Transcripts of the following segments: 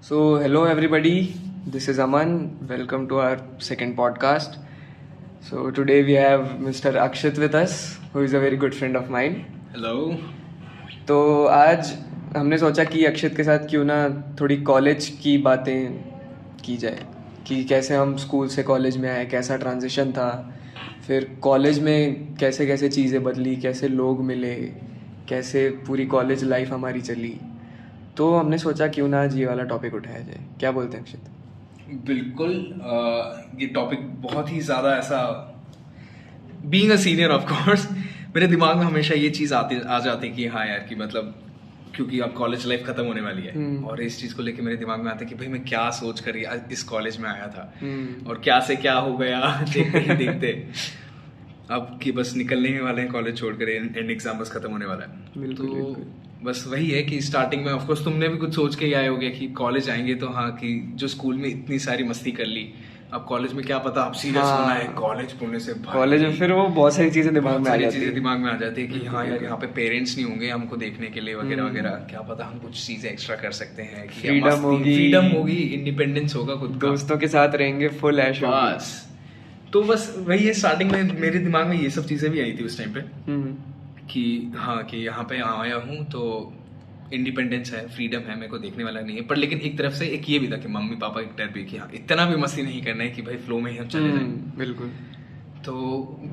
Hello everybody, this is Aman. Welcome to our second podcast. So, today we have Mr. Akshit with us, who is a very good friend of mine. Hello. तो आज हमने सोचा कि अक्षित के साथ क्यों ना थोड़ी कॉलेज की बातें की जाए कि कैसे हम स्कूल से कॉलेज में आए, कैसा ट्रांजिशन था, फिर कॉलेज में कैसे कैसे चीज़ें बदली, कैसे लोग मिले, कैसे पूरी कॉलेज लाइफ हमारी चली। तो हमने सोचा क्यों ना आज ये वाला टॉपिक उठाया जाए। क्या बोलते हैं अक्षित? बिल्कुल। ये टॉपिक बहुत ही ज़्यादा ऐसा, being a senior of course, मेरे दिमाग में हमेशा ये चीज़ आ जाती कि हाँ यार, कि मतलब क्योंकि अब कॉलेज लाइफ खत्म होने वाली है और इस चीज़ को लेके मेरे दिमाग में आता है कि भाई मैं क्या सोच कर इस कॉलेज में आया था और क्या से क्या हो गया देखते ही देखते अब कि बस निकलने ही वाले हैं कॉलेज छोड़कर, एंड एग्जाम बस खत्म होने वाला है। तो बस वही है कि स्टार्टिंग में ऑफकोर्स तुमने भी कुछ सोच के ही आए होगे कि कॉलेज आएंगे तो हाँ, कि जो स्कूल में इतनी सारी मस्ती कर ली, अब कॉलेज में क्या पता अब सीरियस होना है। कॉलेज पढ़ने से कॉलेज में फिर वो बहुत सारी चीजें दिमाग में आ जाती है कि हाँ यार यहाँ पे पेरेंट्स नहीं होंगे हमको देखने के लिए वगैरह वगैरह, क्या पता हम कुछ चीजें एक्स्ट्रा कर सकते हैं, फ्रीडम होगी, इंडिपेंडेंस होगा खुद का, दोस्तों के साथ रहेंगे, फुल ऐश बस। तो बस वही है, स्टार्टिंग में मेरे दिमाग में ये सब चीजें भी आई थी उस टाइम पे कि हाँ, कि यहाँ पे आया हूँ तो इंडिपेंडेंस है, फ्रीडम है, मेरे को देखने वाला नहीं है। पर लेकिन एक तरफ से एक ये भी था कि मम्मी पापा एक डर भी कि हाँ इतना भी मस्ती नहीं करना है कि भाई फ्लो में ही हम चले जाएं। बिल्कुल। तो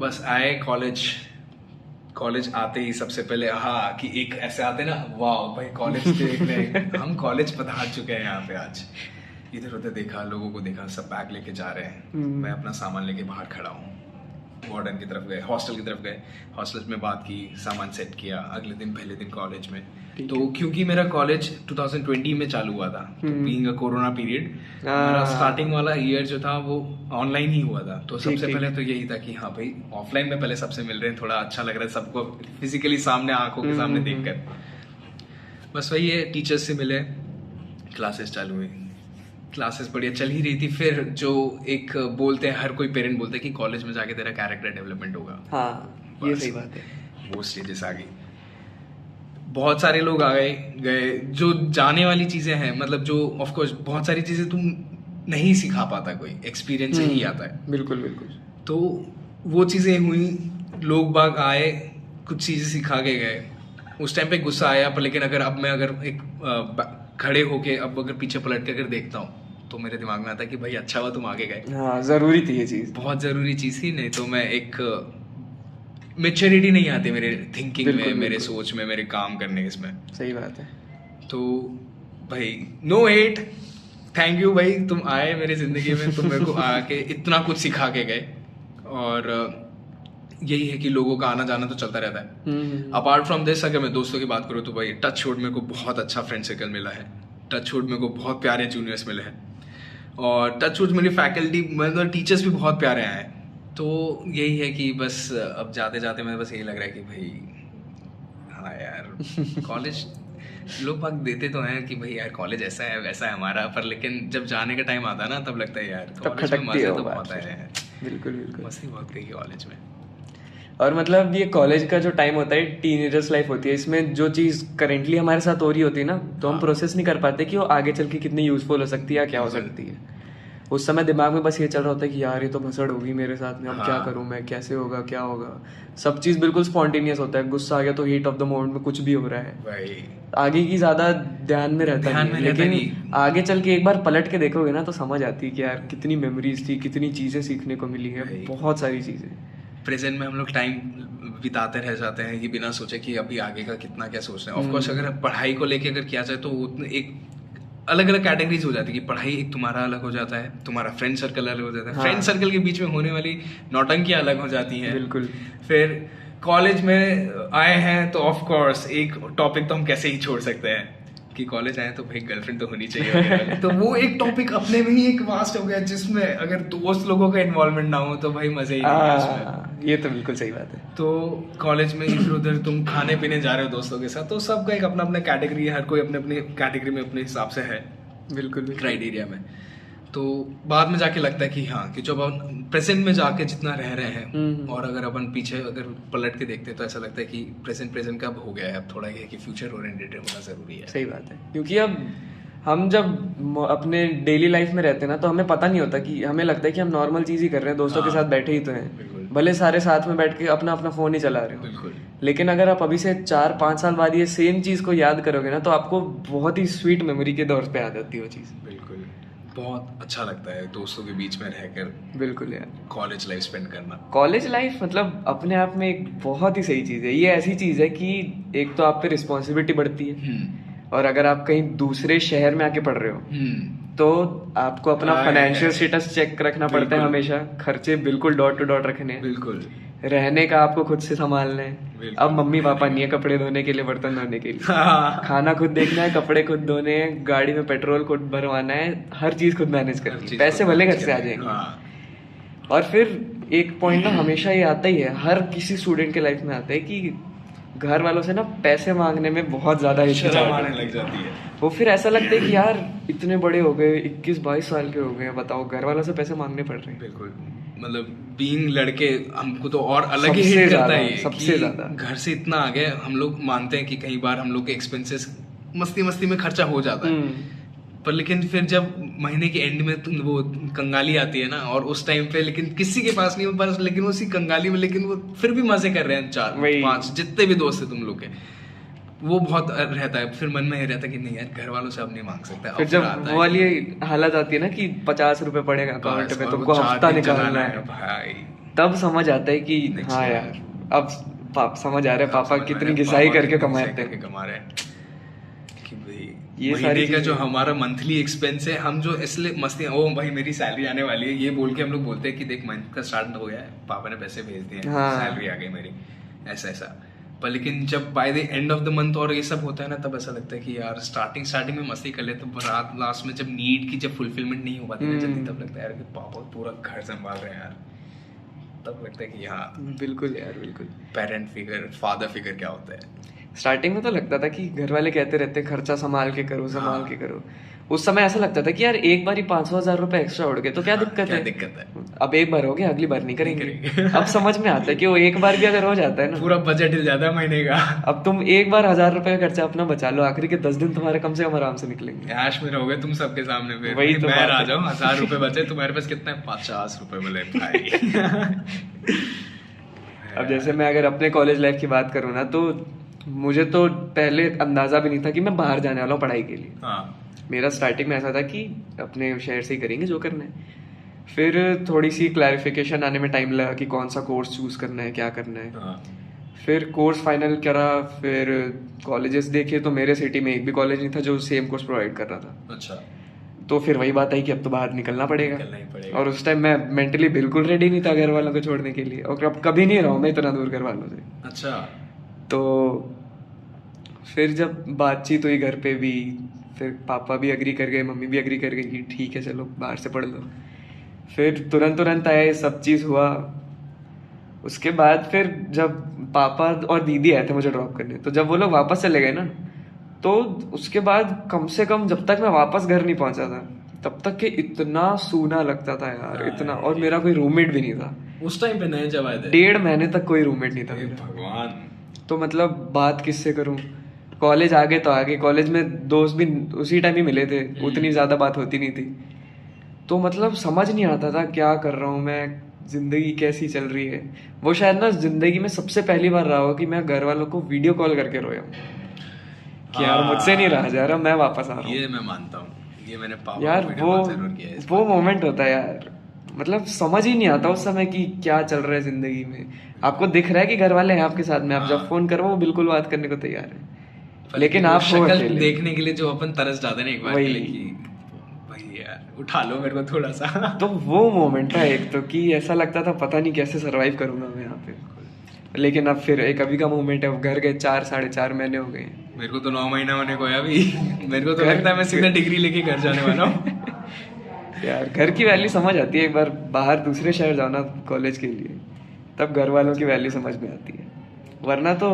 बस आए कॉलेज आते ही सबसे पहले हाँ, कि एक ऐसे आते ना, वाह भाई कॉलेज देख रहे हम कॉलेज पधार चुके हैं यहाँ पे। आज इधर उधर देखा, लोगों को देखा, सब बैग लेके जा रहे हैं, मैं अपना सामान लेके बाहर खड़ा हूँ। वार्डन की तरफ गए, हॉस्टल की तरफ गए, हॉस्टल में बात की, सामान सेट किया। अगले दिन पहले दिन कॉलेज में, तो क्योंकि मेरा कॉलेज 2020 में चालू हुआ था, तो बीइंग अ कोरोना पीरियड, मेरा स्टार्टिंग वाला ईयर जो था वो ऑनलाइन ही हुआ था। तो सबसे पहले तो यही था कि हाँ भाई ऑफलाइन में पहले सबसे मिल रहे हैं, थोड़ा अच्छा लग रहा है सबको फिजिकली सामने, आंखों के सामने देखकर। बस वही है, टीचर्स से मिले, क्लासेस चालू हुई, क्लासेस बढ़िया चल ही रही थी। फिर जो एक बोलते हैं, हर कोई पेरेंट बोलते हैं कि कॉलेज में जाके तेरा कैरेक्टर डेवलपमेंट होगा। हाँ, ये सही बात है। वो स्टेजेस आ गई, बहुत सारे लोग आ गए, जो जाने वाली चीजें हैं, मतलब जो ऑफ कोर्स बहुत सारी चीजें तुम नहीं सिखा पाता, कोई एक्सपीरियंस से ही आता है। बिल्कुल बिल्कुल। तो वो चीजें हुई, लोग बाग आए, कुछ चीजें सिखा के गए। उस टाइम पे गुस्सा आया, पर लेकिन अगर एक खड़े होके अब अगर पीछे पलट के अगर देखता हूँ तो मेरे दिमाग में आता है कि भाई अच्छा हुआ तुम आगे गए। हाँ, जरूरी थी ये चीज, बहुत जरूरी चीज थी। नहीं तो मैं एक मैच्योरिटी नहीं आती मेरे थिंकिंग में, मेरे सोच में, मेरे काम करने इसमें। सही बात है। तो भाई नो हेट, थैंक यू भाई, तुम आए मेरी जिंदगी में, तुम मेरे को आके इतना कुछ सिखा के गए। और यही है कि लोगों का आना जाना तो चलता रहता है। अपार्ट फ्रॉम दिस, अगर मैं दोस्तों की बात करूँ तो भाई टच वुड मेरे को बहुत अच्छा फ्रेंड सर्कल मिला है, टच वुड मेरे को बहुत प्यारे जूनियर्स मिले हैं, और टच वुड मेरी फैकल्टी, मतलब टीचर्स भी बहुत प्यारे आए। तो यही है कि बस अब जाते जाते मैं बस यही लग रहा है कि भाई हाँ यार कॉलेज लोग बाग देते तो हैं कि भाई यार कॉलेज ऐसा है वैसा है हमारा, पर लेकिन जब जाने का टाइम आता है ना, तब लगता है यार कॉलेज में मजे तो बहुत आए हैं। बिल्कुल बिल्कुल, मस्ती बहुत करी कॉलेज में। और मतलब ये कॉलेज का जो टाइम होता है, टीनेजर्स लाइफ होती है, इसमें जो चीज़ करेंटली हमारे साथ हो रही होती है ना, तो हम प्रोसेस नहीं कर पाते कि वो आगे चल के कितनी यूजफुल हो सकती है या क्या हो सकती है। उस समय दिमाग में बस ये चल रहा होता है कि यार ये तो भसड़ होगी मेरे साथ में, अब क्या करूं मैं, कैसे होगा, क्या होगा। सब चीज़ बिल्कुल स्पॉन्टेनियस होता है, गुस्सा आ गया तो हीट ऑफ द मोमेंट में कुछ भी हो रहा है, आगे की ज़्यादा ध्यान में रहता है। लेकिन आगे चल के एक बार पलट के देखोगे ना तो समझ आती है कि यार कितनी मेमोरीज थी, कितनी चीज़ें सीखने को मिली है, बहुत सारी चीज़ें। प्रेजेंट में हम लोग टाइम बिताते रह जाते हैं कि बिना सोचे कि अभी आगे का कितना क्या सोच रहे हैं। ऑफकोर्स अगर पढ़ाई को लेके अगर किया जाए तो एक अलग अलग कैटेगरीज हो जाती है कि पढ़ाई एक तुम्हारा अलग हो जाता है, तुम्हारा फ्रेंड सर्कल अलग हो जाता है, फ्रेंड सर्कल के बीच में होने वाली नौटंकियां अलग हो जाती हैं। बिल्कुल। फिर कॉलेज में आए हैं तो ऑफ कोर्स एक टॉपिक तो हम कैसे ही छोड़ सकते हैं कि कॉलेज आए तो भाई गर्लफ्रेंड तो होनी चाहिए तो वो एक टॉपिक अपने में ही एक वास्ट हो गया, जिसमें अगर दोस्त लोगों का इन्वॉल्वमेंट ना हो तो भाई मजे ही नहीं है उसमें। ये तो बिल्कुल सही बात है। तो कॉलेज में इधर उधर तुम खाने पीने जा रहे हो दोस्तों के साथ, तो सबका एक अपना अपना कैटेगरी है, हर कोई अपने अपने कैटेगरी में अपने हिसाब से है, बिल्कुल क्राइटेरिया में। तो बाद में जाके लगता है कि हाँ, कि जब अपन प्रेजेंट में जाके जितना रह रहे हैं और अगर अपन पीछे अगर पलट के देखते हैं तो ऐसा लगता है कि प्रेजेंट का अब हो गया है, अब थोड़ा ये है कि फ्यूचर ओरिएंटेड होना जरूरी है। सही बात है, क्योंकि अब हम जब अपने डेली लाइफ में रहते हैं ना, तो हमें पता नहीं होता कि हमें लगता है कि हम नॉर्मल चीज ही कर रहे हैं, दोस्तों के साथ बैठे ही तो बिल्कुल। हैं, भले सारे साथ में बैठ के अपना अपना फोन ही चला रहे हो। बिल्कुल। लेकिन अगर आप अभी से 4-5 साल बाद ये सेम चीज को याद करोगे ना, तो आपको बहुत ही स्वीट मेमोरी के दौर पे आ जाती है वो चीज। बिल्कुल, बहुत अच्छा लगता है दोस्तों के बीच में रहकर बिल्कुल यार, कॉलेज लाइफ स्पेंड करना। कॉलेज लाइफ मतलब अपने आप में एक बहुत ही सही चीज है। ये ऐसी चीज है कि एक तो आप पे रिस्पॉन्सिबिलिटी बढ़ती है, और अगर आप कहीं दूसरे शहर में आके पढ़ रहे हो तो आपको अपना फाइनेंशियल स्टेटस चेक रखना पड़ता है हमेशा, खर्चे बिल्कुल डॉट टू डॉट रखने हैं, बिल्कुल। रहने का आपको खुद से संभालना है। अब मम्मी पापा नहीं है कपड़े धोने के लिए, बर्तन धोने के लिए, खाना खुद देखना है, कपड़े खुद धोने हैं, गाड़ी में पेट्रोल खुद भरवाना है, हर चीज खुद मैनेज करनी है। पैसे भले घर से आ जाएंगे। और फिर एक पॉइंट ना हमेशा ये आता ही है, हर किसी स्टूडेंट के लाइफ में आता है कि घर वालों से ना पैसे मांगने में बहुत ज्यादा शर्म आने लग जाती है। वो फिर ऐसा लगता है कि यार इतने बड़े हो गए, 21-22 साल के हो गए, बताओ घर वालों से पैसे मांगने पड़ रहे हैं। बिल्कुल, मतलब बीइंग लड़के हमको तो और अलग ही सबसे हिट करता ज्यादा, है सबसे ज्यादा। घर से इतना आ गए हम लोग, मानते हैं कि कई बार हम लोग के एक्सपेंसेस मस्ती मस्ती में खर्चा हो जाता है, पर लेकिन फिर जब महीने के एंड में तुम वो कंगाली आती है ना, और उस टाइम पे लेकिन किसी के पास नहीं हो पास, लेकिन उसी कंगाली में लेकिन वो फिर भी मजे कर रहे हैं, 4-5 जितने भी दोस्त है तुम लोग के, वो बहुत रहता है। फिर मन में ये रहता है कि नहीं यार घर वालों से अब नहीं मांग सकता। फिर जब वो वाली हालत आती है ना कि 50 रुपए पड़ेगा अकाउंट में, तुमको हफ्ता निकालना है भाई, तब समझ आता है कि हाँ यार अब समझ आ रहा है पापा कितनी घिसाई करके कमाते हैं, कमा रहे हैं कि भाई ये महीने सारी का जो हमारा मंथली एक्सपेंस है, हम जो इसलिए मस्ती, ओ भाई मेरी सैलरी आने वाली है ये बोल के हम लोग बोलते हैं कि देख मंथ का स्टार्ट हो गया है, पापा ने पैसे भेज दिए, सैलरी आ गई मेरी, ऐसा ऐसा। पर लेकिन जब by the end of the month और ये सब होता है ना, तब ऐसा लगता है कि यार स्टार्टिंग में मस्ती कर ले, तो रात लास्ट में जब नीड की जब फुलफिलमेंट नहीं हो पाती ना जल्दी, तब लगता है यार कि पापा पूरा घर संभाल रहे हैं यार, तब लगता है कि हाँ बिल्कुल यार बिल्कुल। पेरेंट फिगर, फादर फिगर क्या होता है। स्टार्टिंग में तो लगता था कि घर वाले कहते रहते हैं खर्चा संभाल के करो, संभाल के करो। उस समय ऐसा लगता था कि यार एक बार ही 500,000 रुपए एक्स्ट्रा उड़ गए तो क्या दिक्कत है, अब एक बार हो गया अगली बार नहीं करेंगे। अब समझ में आता है कि वो एक बार भी अगर हो जाता है ना, पूरा बजट हिल जाता है महीने का। अब तुम एक बार 1,000 रुपए का खर्चा अपना बचा लो, आखिरी के 10 दिन तुम्हारे कम से कम आराम से निकलेंगे। ऐश में रहोगे तुम सबके सामने पे, वही तो मैं बात आ है। जाऊं 1,000 रुपए बचे, तुम्हारे पास कितना है, 50 रुपए मिले भाई। अब जैसे मैं अगर अपने कॉलेज लाइफ की बात करूँ ना, तो मुझे तो पहले अंदाजा भी नहीं था कि मैं बाहर जाने वाला हूँ पढ़ाई के लिए। हाँ। मेरा स्टार्टिंग में ऐसा था कि अपने शहर से ही करेंगे जो करना है। फिर थोड़ी सी क्लैरिफिकेशन आने में टाइम लगा कि कौन सा कोर्स चूज करना है, क्या करना है। हाँ। फिर कोर्स फाइनल करा, फिर कॉलेजेस देखे तो मेरे सिटी में एक भी कॉलेज नहीं था जो सेम कोर्स प्रोवाइड कर रहा था। अच्छा। तो फिर वही बात आई कि अब तो बाहर निकलना पड़ेगा। निकलना ही पड़ेगा। और उस टाइम मैं मेंटली बिल्कुल रेडी नहीं था घर वालों को छोड़ने के लिए, और अब कभी नहीं रहा हूँ मैं इतना दूर घर वालों से। अच्छा। तो फिर जब बातचीत हुई घर पे भी, फिर पापा भी अग्री कर गए, मम्मी भी अग्री कर गई कि ठीक है चलो बाहर से पढ़ लो। फिर तुरंत आए, सब चीज़ हुआ। उसके बाद फिर जब पापा और दीदी आए थे मुझे ड्रॉप करने, तो जब वो लोग वापस चले गए ना, तो उसके बाद कम से कम जब तक मैं वापस घर नहीं पहुंचा था तब तक के इतना सूना लगता था यार, इतना। और मेरा कोई रूममेट भी नहीं था उस टाइम पे, नए जब आए थे 1.5 महीने तक कोई रूममेट नहीं था मेरा। भगवान। तो मतलब बात किससे करूं। कॉलेज आगे तो आगे, कॉलेज में दोस्त भी उसी टाइम ही मिले थे, उतनी ज्यादा बात होती नहीं थी। तो मतलब समझ नहीं आता था क्या कर रहा हूँ मैं, जिंदगी कैसी चल रही है। वो शायद ना जिंदगी में सबसे पहली बार रहा हो कि मैं घर वालों को वीडियो कॉल करके रोया हूँ कि यार मुझसे नहीं रहा जा रहा, मैं वापस आ रहा हूँ। ये मैं मानता हूँ, ये मैंने पापा यार के बाद जरूर किया है इस वो बात। मोमेंट होता है यार, मतलब समझ ही नहीं आता उस समय कि क्या चल रहा है जिंदगी में। आपको दिख रहा है कि घर वाले हैं आपके साथ में, आप जब फोन करो वो बिल्कुल बात करने को तैयार है, लेकिन आप हो शक्ल अकेले। देखने के लिए जो अपन तरस जाते हैं ना एक बार के लिए कि भाई यार उठा लो मेरे को थोड़ा सा। तो वो मोमेंट था एक तो कि ऐसा लगता था पता नहीं कैसे सरवाइव करूंगा मैं यहाँ पे। लेकिन अब फिर एक अभी का मोमेंट है, अब घर गए 4-4.5 महीने हो गए। मेरे को तो 9 महीना होने को है अभी। मेरे को तो लगता है मैं सीधा डिग्री लेके घर जाने वाला हूँ। यार घर की वैल्यू समझ आती है, एक बार बाहर दूसरे शहर जाओ ना कॉलेज के लिए, तब घर वालों की वैल्यू समझ में आती है। वरना तो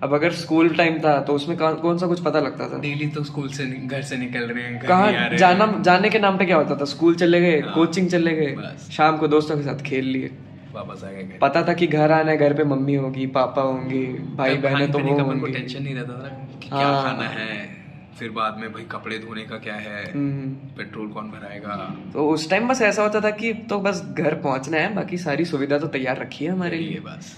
अब अगर स्कूल टाइम था तो उसमें कौन सा कुछ पता लगता था। डेली तो स्कूल से घर से निकल रहे हैं, घर नहीं आ कहाँ रहे जाने के नाम पे क्या होता था, स्कूल चले गए, कोचिंग चले गए, बस। शाम को दोस्तों के साथ खेल लिए, वापस आ गए। पता था कि घर आना है, घर पे मम्मी होगी, पापा होंगे, भाई बहनें तो वो को होंगे। टेंशन नहीं रहता था कि क्या खाना है, फिर बाद में भाई कपड़े धोने का क्या है, पेट्रोल कौन भराएगा। तो उस टाइम बस ऐसा होता था कि तो बस घर पहुंचना है, बाकी सारी सुविधा तो तैयार रखी है हमारे ये लिए। बस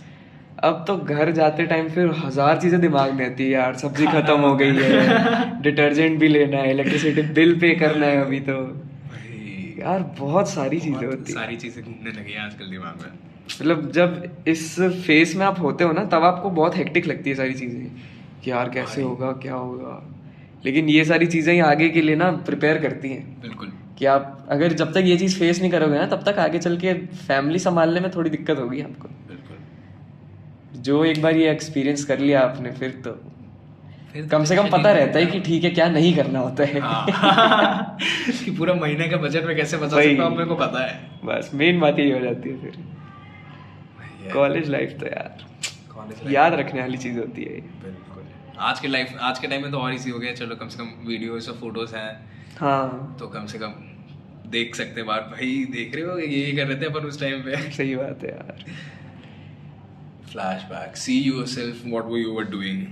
अब तो घर जाते टाइम फिर 1000 चीजें दिमाग में आती है यार, सब्जी खत्म हो गई है, डिटर्जेंट भी लेना है, इलेक्ट्रिसिटी बिल पे करना है अभी तो भाई यार, बहुत सारी चीजें बहुत होती है। सारी चीजें घूमने लगी हैं आजकल दिमाग में। मतलब जब इस फेस में आप होते हो ना, तब आपको बहुत हेक्टिक लगती है सारी चीजें कि यार कैसे होगा, क्या होगा। लेकिन ये सारी चीजें ही आगे के लिए ना प्रिपेयर करती हैं बिल्कुल। कि आप अगर जब तक ये चीज फेस नहीं करोगे ना, तब तक आगे चल के फैमिली संभालने में थोड़ी दिक्कत होगी आपको। बिल्कुल। जो एक बार ये एक्सपीरियंस कर लिया आपने, फिर तो फिर कम से कम पता रहता है कि ठीक है क्या नहीं करना होता है। हाँ। कि पूरा महीने का बजट में कैसे बचा सकता हूँ, मेरे को पता है। बस मेन बात यही हो जाती है फिर। भैया, कॉलेज लाइफ तो यार कॉलेज याद रखने वाली चीज होती है। बिल्कुल। आज के टाइम में तो और इजी हो गया, चलो कम से कम वीडियोस और फोटोज हैं, हाँ तो कम से कम देख सकते हैं बात, भाई देख रहे हो ये कर रहे थे अपन उस टाइम पे। सही बात है यार। Flashback, see yourself what were you were doing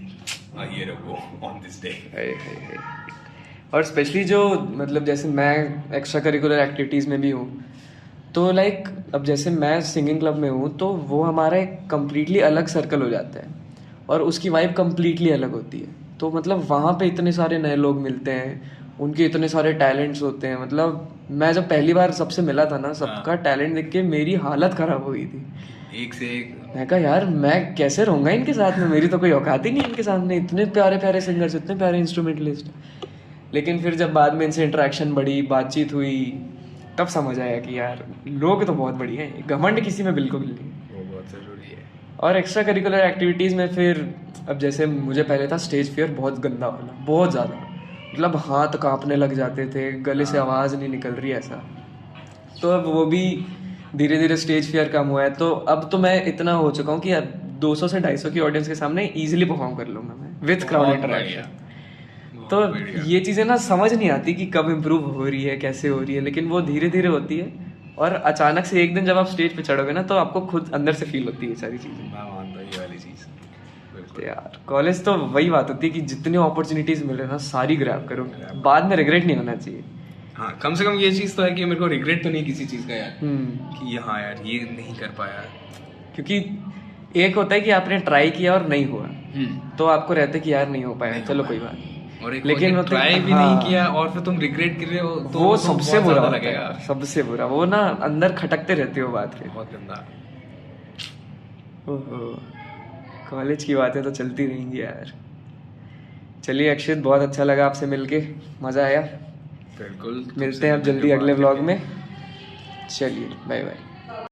a year ago on this day. है। और स्पेशली जो मतलब जैसे मैं एक्स्ट्रा करिकुलर एक्टिविटीज़ में भी हूँ, तो लाइक अब जैसे मैं सिंगिंग क्लब में हूँ, तो वो हमारा एक कम्प्लीटली अलग सर्कल हो जाता है और उसकी वाइब कम्प्लीटली अलग होती है। तो मतलब वहाँ पे इतने सारे नए लोग मिलते हैं, उनके इतने सारे टैलेंट्स होते हैं। मतलब मैं जब पहली बार सबसे मिला था ना, सबका टैलेंट देख के मेरी हालत ख़राब हो गई थी। एक से एक। मैं कहा यार मैं कैसे रहूँगा इनके साथ में, मेरी तो कोई औकात ही नहीं इनके सामने, इतने प्यारे प्यारे सिंगर्स, इतने प्यारे इंस्ट्रूमेंटलिस्ट। लेकिन फिर जब बाद में इनसे इंटरेक्शन बढ़ी, बातचीत हुई, तब समझ आया कि यार लोग तो बहुत बढ़िया हैं, घमंड किसी में बिल्कुल नहीं। वो बहुत ज़रूरी है। और एक्स्ट्रा करिकुलर एक्टिविटीज़ में फिर अब जैसे मुझे पहले था स्टेज फियर बहुत गंदा वाला, बहुत ज़्यादा। मतलब हाथ कांपने लग जाते थे, गले से आवाज़ नहीं निकल रही ऐसा। तो अब वो भी धीरे धीरे स्टेज फियर कम हुआ है, तो अब तो मैं इतना हो चुका हूँ कि 200 से 250 की ऑडियंस के सामने इजीली परफॉर्म कर लूँगा मैं विथ क्राउड इंटरेक्शन। तो ये चीज़ें ना समझ नहीं आती कि कब इम्प्रूव हो रही है, कैसे हो रही है, लेकिन वो धीरे धीरे होती है। और अचानक से एक दिन जब आप स्टेज पे चढ़ोगे ना, तो आपको खुद अंदर से फील होती है सारी चीज़ें। मैं मानता हूँ ये वाली चीज़। तो यार कॉलेज तो वही बात होती है कि जितनी अपॉर्चुनिटीज़ मिले ना, सारी ग्रैब करो, बाद में रिग्रेट नहीं होना चाहिए। हाँ, कम से कम ये चीज़ तो है कि मेरे को रिग्रेट तो नहीं किसी चीज़ का यार, हम्म। कि हाँ यार ये नहीं कर पाया। क्योंकि एक होता है कि आपने ट्राई किया और नहीं हुआ, तो आपको रहता है कि यार नहीं हो पाया, चलो कोई बात नहीं। और एक लेकिन लेकिन ट्राई भी हाँ, नहीं किया और फिर तुम रिग्रेट कर रहे हो, तो वो तो सबसे बहुत बुरा ज़्यादा होता है लगेगा। यार, सबसे बुरा। वो ना अंदर खटकते रहते हो बात के। बहुत गंदा। ओहो, कॉलेज की बातें तो चलती रहेंगी यार। चलिए अक्षित, बहुत अच्छा लगा आपसे मिलके, मज़ा आया। बिल्कुल। मिलते हैं अब जल्दी अगले व्लॉग में। चलिए बाय बाय।